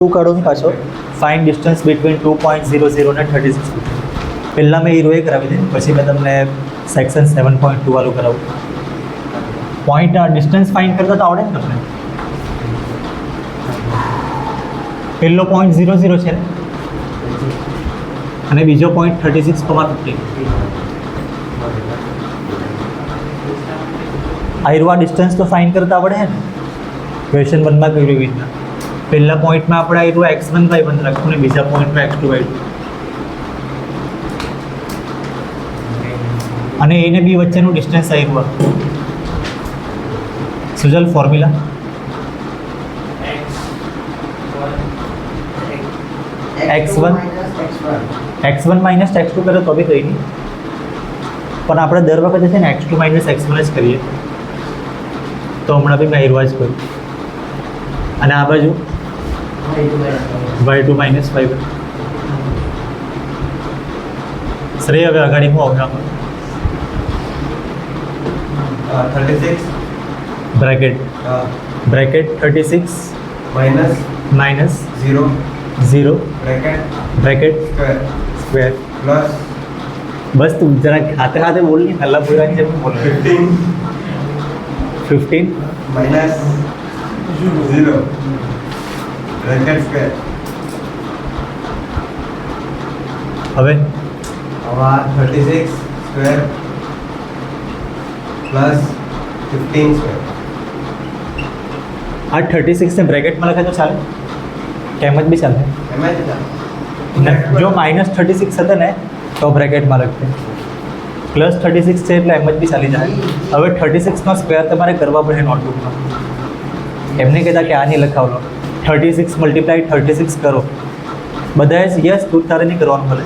Two કાઢો ને પાછો ફાઇન ડિસ્ટન્સ બિટવીન 2.00 અને 36 પહેલાં મેં હીરો એ કરાવી દે, પછી મેં તમને સેક્શન 7.2 વાળું કરાવું. પોઈન્ટ ડિસ્ટન્સ ફાઇન કરતા તો આવડે ને તમને? પહેલો 0.00 છે ને અને બીજો 36.50. આ હીરો ડિસ્ટન્સ તો ફાઇન કરતા આવડે છે ને? ક્વેશ્ચન 1માં કર્યું એવી રીતના પહેલા પોઈન્ટમાં આપણે આવ્યું x1/1 રાખવું ને બીજા પોઈન્ટમાં x2/2 અને એ ને બી વચ્ચેનું ડિસ્ટન્સ આવ્યું. Sujal formula x1 minus x2 કરે તો બી કંઈ નહીં, પણ આપણે દર વખતે છે ને x2 માઇનસ x1 જ કરીએ, તો હમણાં બી મેં હીરો જ કર્યું. અને આ બાજુ y2 માઇનસ y1. શ્રેય હવે અગાડી હું આવું 36 bracket 36 minus 0 bracket square plus બસ તું જરા ખાતે ખાતે બોલ નહીં, પહેલા બોલવાની છે બોલ. 15 माइनस 0 ब्रैकेट स्क्वायर. હવે अब 36 स्क्वायर प्लस 15 स्क्वायर. આ 36 ને બ્રેકેટમાં લખે તો ચાલે કેમ જ બી ચાલે एमएच ને? જો -36 હતા ને તો બ્રેકેટમાં લખते, +36 છે એટલે એમ જ બી ચાલી જાય. હવે 36નો સ્ક્વેર તમારે કરવા પડે નોટબુકમાં, એમને કહેતા કે આ નહીં લખાવલો. 36 × 36 કરો બધાએ યસ તું તારે નહીં કરવાનું ભલે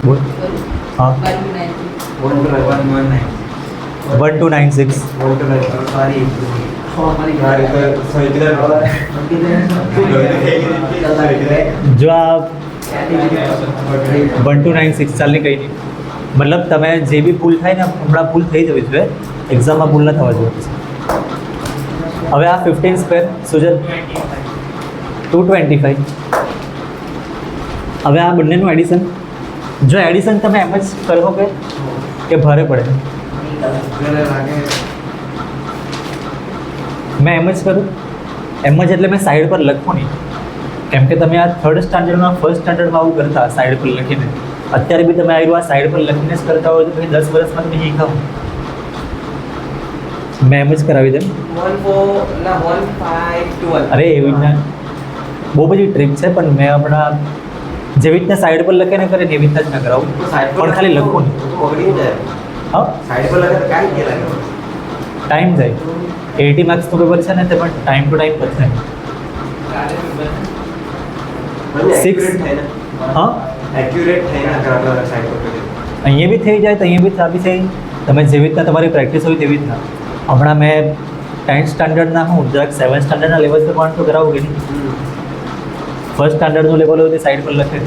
બોલ. હા 1296 જો આ 1296 ચાલની કંઈ નહીં, મતલબ તમે જે બી ભૂલ થાય ને હમણાં ભૂલ થઈ જવી જોઈએ, એક્ઝામમાં ભૂલ ન થવા જોઈએ. હવે આ 15 સ્ક્વેર સુજલ 225. હવે આ બંનેનું એડિશન, જો એડિશન તમે એમ જ કરો કે ભારે પડે? મેં એમ જ કરું, એમ જ એટલે મેં સાઈડ પર લખું નહીં, કેમ કે તમે આ 3rd સ્ટાન્ડર્ડમાં 1st સ્ટાન્ડર્ડમાં આવું કરતા સાઈડ પર લખીને, અત્યારે બી તમે આ સાઈડ પર લખીને જ કરતા હોય તો પછી 10 વર્ષમાં તમે શીખાવ. મેં એમ જ કરાવી દઉં. અરે એવી રીતના બહુ બધી ટ્રીક છે, પણ મેં હમણાં જેવી રીતના સાઈડ પર લખે ને કરે ને એવી રીતના જ ના કરાવું, પણ ખાલી લખું નહીં. હા साइड पर लगा तो क्या किया लगा ટાઈમ જાય. 80 માર્ક્સનું પેપર છે ને તે પણ ટાઈમ ટુ ટાઈમ પતશે. 6 હા एक्यूरेट है ना करा साइड पर અહીંયા બી થઈ જાય તો અહીંયા બી બી થઈ. તમે જેવી રીતના તમારી પ્રેક્ટિસ હોય તેવી રીતના. હમણાં મેં 10th સ્ટાન્ડર્ડના હું જરાક 7th સ્ટાન્ડર્ડના લેવલ પર પણ તો કરાવું કે નહીં? 1st સ્ટાન્ડર્ડનું લેવલ હોય તે સાઈડ પર લખે.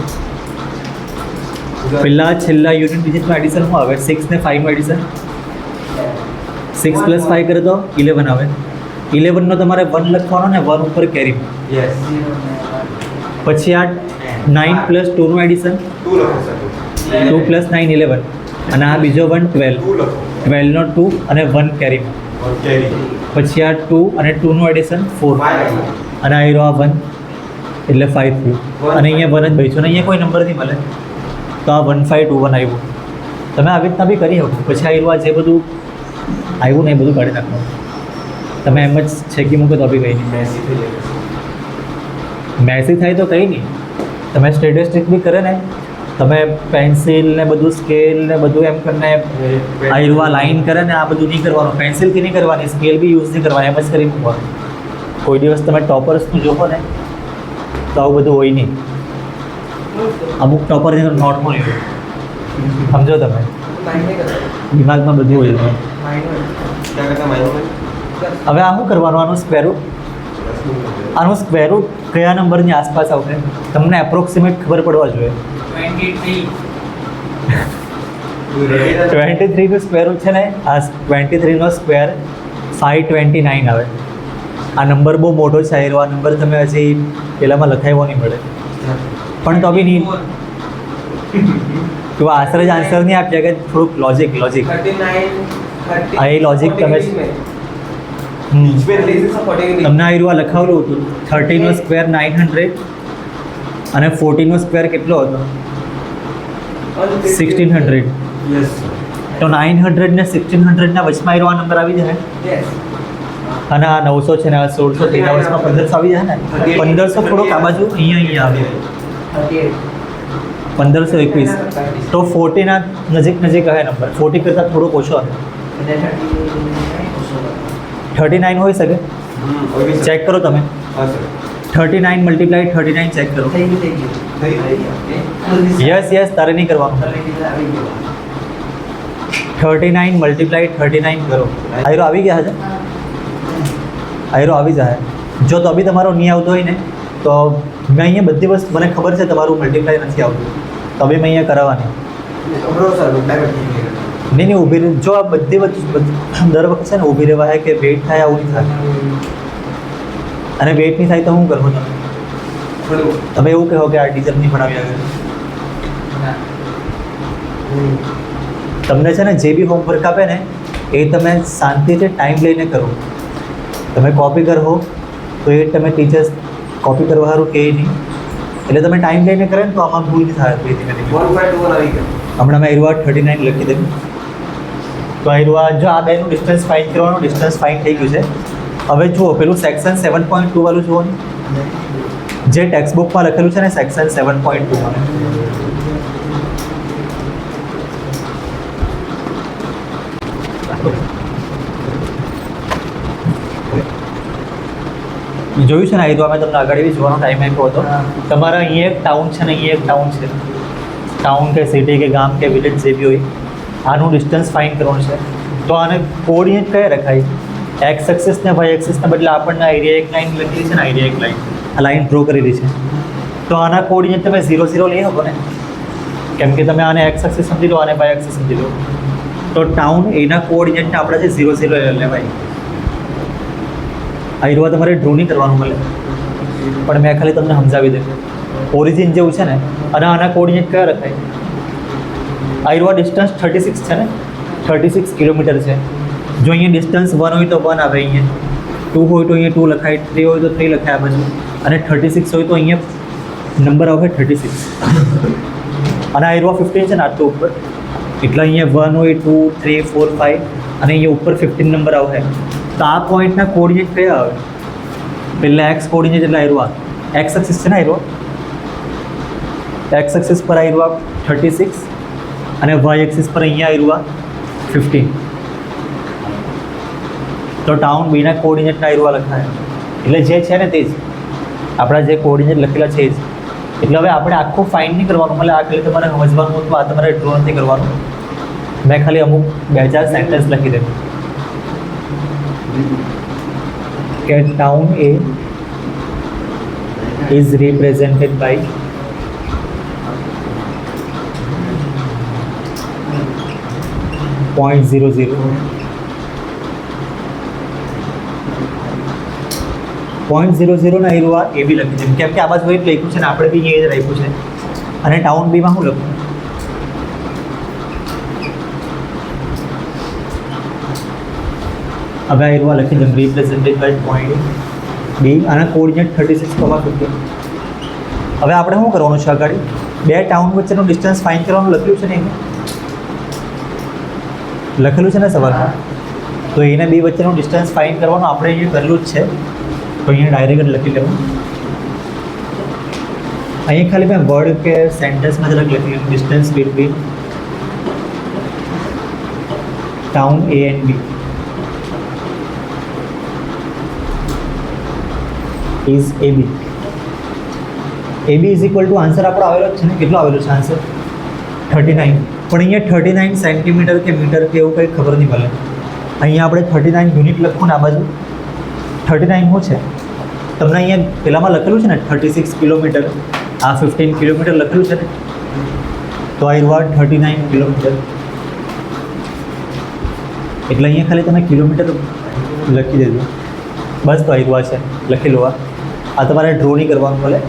પહેલા છેલ્લા યુનિટ ડિજિટનું એડિશન શું આવે? 6 ને 5નું એડિશન. 6 + 5 કરે તો 11 આવે. 11નો તમારે 1 લખવાનો ને 1 ઉપર કેરી. यस પછી આ 9 + 2નું એડિશન. 2 लखो सर 2 + 9 11 અને આ બીજો 1 12. 2 लखो 12નો 2 અને 1 કેરી. और कैरी પછી આ 2 અને 2નું એડિશન 4 5 અને આ હીરો આ 1 એટલે 5 થયું. અને અહીંયા 1 જ બચ્યું અને અહીંયા કોઈ નંબર નહીં મળે તો આ 1521 આવ્યું. તમે આવી રીતના બી કરી શકો. પછી આ હીરો આ જે બધું આવ્યું ને એ બધું કાઢી નાખવાનું. તમે એમ જ છેકી મૂકો તો બી કંઈ નહીં. मैसी थे ये મેસી થાય તો કંઈ નહીં. તમે સ્ટેટિસ્ટિક બી કરે ને, તમે પેન્સિલ ને બધું સ્કેલ ને બધું એમ કરીને આ હીરો આ લાઈન કરે ને આ બધું નહીં કરવાનું. પેન્સિલથી નહીં કરવાની, સ્કેલ બી યુઝ નહીં કરવાની, એમ જ કરી મૂકવાનું. કોઈ દિવસ તમે ટોપર્સનું જોવો ને તો આવું બધું હોય નહીં. અમુક ટોપરની નોટમાં નહીં હોય, સમજો તમે, દિમાગમાં બધું હોય. क्या करता माइनस હવે આ શું કરવાનું? આનું સ્ક્વેર રૂટ, આનું સ્ક્વેર રૂટ કયા નંબરની આસપાસ આવશે તમને એપ્રોક્સિમેટ ખબર પડવા જોઈએ. 23નું સ્ક્વેર રૂટ છે ને, આ 23નો સ્ક્વેર 529 આવે. આ નંબર બહુ મોટો છે આયરો, આ નંબર તમે હજી પેલામાં લખાવ્યો નહીં મળે, પણ તો બી નહીં તો આન્સર જ આન્સર નહીં આપ્યા કે થોડુંક લોજિક 39 આ એ logic તમે इसमें लेसेस ऑफ 40 તમને આયરો આ લખાવેલું હતું 30 નો સ્ક્વેર 900 અને 40 નો સ્ક્વેર કેટલો હતો 1600. यस તો 900 ને 1600 ના વચમાં આયરો આ નંબર આવી જાય यस અને આ 900 છે ને આ 1600 તેના વચમાં 1500 આવી જાય ને 1500 થોડોક આ બાજુ અહીંયા આવે 1521 તો 40 ના નજીક નજીક આવે નંબર 40 કરતાં થોડોક ઓછો આવે 39 હોઈ શકે ચેક કરો તમે हाँ सर 39 મલ્ટીપ્લાય 39 ચેક કરો યસ તારે નહીં કરવાનું 39 મલ્ટીપ્લાય 39 કરો આયરો આવી ગયા છે આયરો આવી જાય જો તો બી તમારો નહીં આવતો હોય ને તો મેં અહીંયા બધી વસ્તુ મને ખબર છે તમારું મલ્ટીપ્લાય નથી આવતું તો બી મેં અહીંયા કરાવવાની ब्रो सर डायरेक्ट નહીં ઊભી રહી જો આ બધી વસ્તુ દર વખત છે ને ઊભી રહેવા કે વેઇટ થાય આવું નહીં થાય અને વેઇટ નહીં થાય તો શું કરવું તમે એવું કહો કે આ ટીચર નહીં ભણાવી આગળ તમને છે ને જે બી હોમવર્ક આપે ને એ તમે શાંતિથી ટાઈમ લઈને કરો તમે કોપી કરો તો એ તમે ટીચર્સ કોપી કરવા સારું કહે નહીં એટલે તમે ટાઈમ લઈને કરે ને તો આમાં ભૂલ નહીં થાય ધીમે ધીમે 1.1 આવી ગયો હમણાં મેં આયરવા 39 લખી દઉં તો આયરવા જો આ બેનું ડિસ્ટન્સ ફાઇન્ડ કરવાનું ડિસ્ટન્સ ફાઇન્ડ થઈ ગયું છે હવે જુઓ પેલું સેક્શન 7.2 વાળું જુઓ ને જે ટેક્સ્ટ બુકમાં લખેલું છે ને સેક્શન 7.2 માં જોયું છે ને આયરવા મેં તમને આગળ બી જોવાનો ટાઈમ આપ્યો હતો તમારા અહીંયા એક ટાઉન છે ને અહીંયા એક ટાઉન છે ટાઉન કે સિટી કે ગામ કે વિલેજ જે બી હોય આનું ડિસ્ટન્સ ફાઇન્ડ કરવાનું છે તો આને કોઓર્ડિનેટ કયા રખાય એક્સ એક્સિસ ને વાય એક્સિસને બદલે આપણને આઈડિયા એક લાઈન લખેલી છે ને આઈડિયા એક લાઈન આ લાઈન ડ્રો કરેલી છે તો આના કોઓર્ડિનેટ તમે 0 0 લઈ શકો ને કેમ કે તમે આને એક્સ એક્સિસ સમજી લો આને વાય એક્સિસ સમજી લો તો ટાઉન એના કોઓર્ડિનેટને આપણે છે 0 0 લેવાય આઈરવા તમારે ડ્રો નહીં કરવાનું મળે પણ મેં ખાલી તમને સમજાવી દઉં ઓરિજિન જેવું છે ને અને આના કોઓર્ડિનેટ કયા રખાય આઈરવા ડિસ્ટન્સ 36 છે ને 36 કિલોમીટર છે જો અહીંયા ડિસ્ટન્સ 1 હોય તો 1 આવે અહીંયા 2 હોય તો અહીંયા 2 લખાય 3 હોય તો 3 લખાય આ બાજુ અને 36 હોય તો અહીંયા નંબર આવે 36 અને આઈરવા 15 છે ને આટલું ઉપર એટલે અહીંયા 1 હોય 2 3 4 5 અને અહીંયા ઉપર 15 નંબર આવે તો આ પોઈન્ટના કોઓર્ડિનેટ કયા આવે પહેલાં એક્સ કોઓર્ડિનેટ એટલે આઈરવા એક્સ એક્સિસ છે ને આઈરવા એક્સ એક્સિસ પર આઈરવા 36 અને વાય એક્સિસ પર અહીંયા આઈરવા 15 તો ટાઉન બીના કોઓર્ડિનેટના આઈરવા લખાય એટલે જે છે ને તે જ આપણા જે કોઓર્ડિનેટ લખેલા છે જ એટલે હવે આપણે આખું ફાઇન્ડ નહીં કરવાનું એટલે આ ખાલી તમારે સમજવાનું હતું આ તમારે ડ્રો નથી કરવાનું મેં ખાલી અમુક 2-4 સેન્ટેન્સ લખી દઉં કે town A is represented by .00 .00 ના એરું એ બી લખી છે કેમ કે આ બાજુ એક લખ્યું છે ને આપણે બી એ જ રાખ્યું છે અને ટાઉન બીમાં શું લખું હવે આ એરવા લખી દઉં રિપ્રેઝેન્ટેડ બાય પોઈન્ટ બી આના કોઓર્ડિનેટ 36,50 હવે આપણે શું કરવાનું છે આગળ બે ટાઉન વચ્ચેનું ડિસ્ટન્સ ફાઇન્ડ કરવાનું લખ્યું છે ને લખેલું છે ને સવાલમાં તો એના બે વચ્ચેનું ડિસ્ટન્સ ફાઇન્ડ કરવાનું આપણે અહીંયા કરેલું જ છે તો અહીંયા ડાયરેક્ટ લખી લેવું અહીંયા ખાલી મેં વર્ડ કે સેન્ટેન્સમાં જરાક લખી distance between town A and B is AB AB is equal to answer આપણો આવેલો જ છે ને કેટલો આવેલો છે આન્સર 39 પણ અહીંયા 39 સેન્ટીમીટર કે મીટર કે એવું કંઈ ખબર નહીં મળે અહીંયા આપણે 39 યુનિટ લખવું ને આ બાજુ 39 શું છે તમને અહીંયા પેલામાં લખેલું છે ને 36 કિલોમીટર આ 15 કિલોમીટર લખેલું છે ને તો આ રહ્યું 39 કિલોમીટર એટલે અહીંયા ખાલી તમે કિલોમીટર લખી દેજો બસ તો આવ્યું છે લખી લો આ તમારે ડ્રો નહીં કરવાનું ભલે